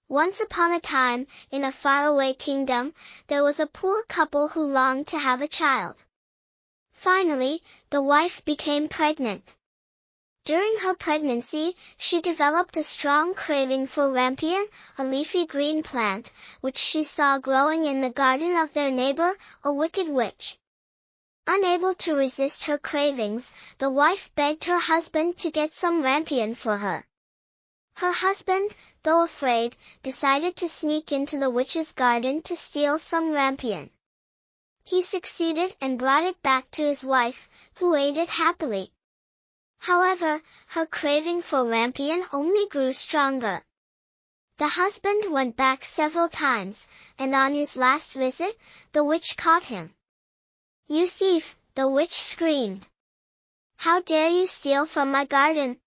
Once upon a time, in a faraway kingdom, there was a poor couple who longed to have a child. Finally, the wife became pregnant. During her pregnancy, she developed a strong craving for rampion, a leafy green plant, which she saw growing in the garden of their neighbor, a wicked witch. Unable to resist her cravings, the wife begged her husband to get some rampion for her. Her husband, though afraid, decided to sneak into the witch's garden to steal some rampion. He succeeded and brought it back to his wife, who ate it happily. However, her craving for rampion only grew stronger. The husband went back several times, and on his last visit, the witch caught him. "You thief!" the witch screamed. "How dare you steal from my garden?"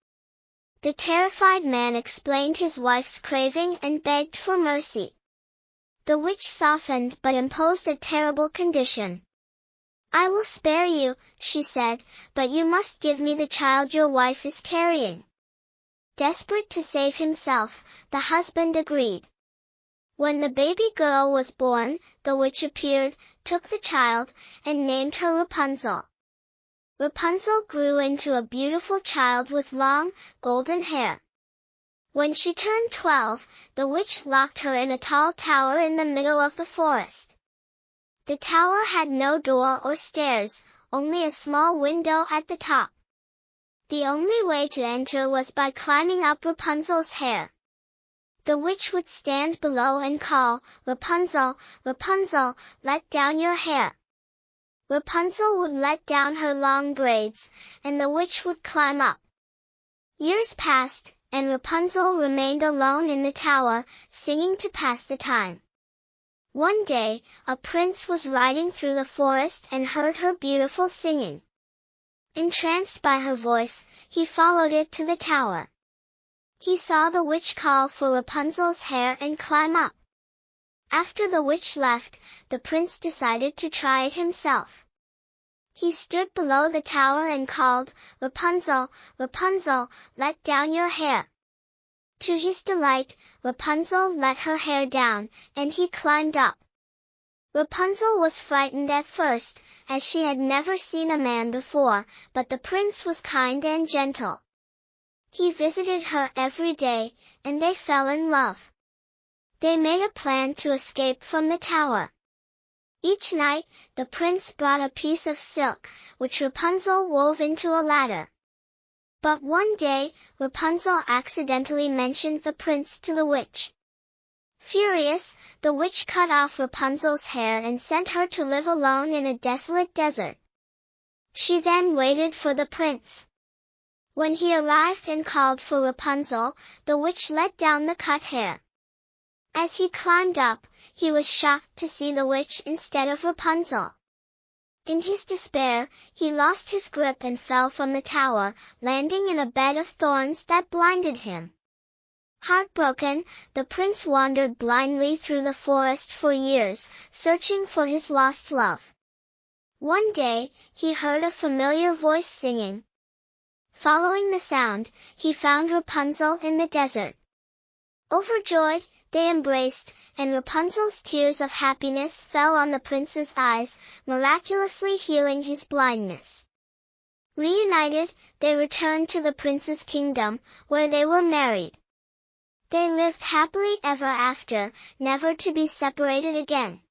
The terrified man explained his wife's craving and begged for mercy. The witch softened but imposed a terrible condition. "I will spare you," she said, "but you must give me the child your wife is carrying." Desperate to save himself, the husband agreed. When the baby girl was born, the witch appeared, took the child, and named her Rapunzel. Rapunzel grew into a beautiful child with long, golden hair. When she turned 12, the witch locked her in a tall tower in the middle of the forest. The tower had no door or stairs, only a small window at the top. The only way to enter was by climbing up Rapunzel's hair. The witch would stand below and call, "Rapunzel, Rapunzel, let down your hair." Rapunzel would let down her long braids, and the witch would climb up. Years passed, and Rapunzel remained alone in the tower, singing to pass the time. One day, a prince was riding through the forest and heard her beautiful singing. Entranced by her voice, he followed it to the tower. He saw the witch call for Rapunzel's hair and climb up. After the witch left, the prince decided to try it himself. He stood below the tower and called, "Rapunzel, Rapunzel, let down your hair." To his delight, Rapunzel let her hair down, and he climbed up. Rapunzel was frightened at first, as she had never seen a man before, but the prince was kind and gentle. He visited her every day, and they fell in love. They made a plan to escape from the tower. Each night, the prince brought a piece of silk, which Rapunzel wove into a ladder. But one day, Rapunzel accidentally mentioned the prince to the witch. Furious, the witch cut off Rapunzel's hair and sent her to live alone in a desolate desert. She then waited for the prince. When he arrived and called for Rapunzel, the witch let down the cut hair. As he climbed up, he was shocked to see the witch instead of Rapunzel. In his despair, he lost his grip and fell from the tower, landing in a bed of thorns that blinded him. Heartbroken, the prince wandered blindly through the forest for years, searching for his lost love. One day, he heard a familiar voice singing. Following the sound, he found Rapunzel in the desert. Overjoyed, they embraced, and Rapunzel's tears of happiness fell on the prince's eyes, miraculously healing his blindness. Reunited, they returned to the prince's kingdom, where they were married. They lived happily ever after, never to be separated again.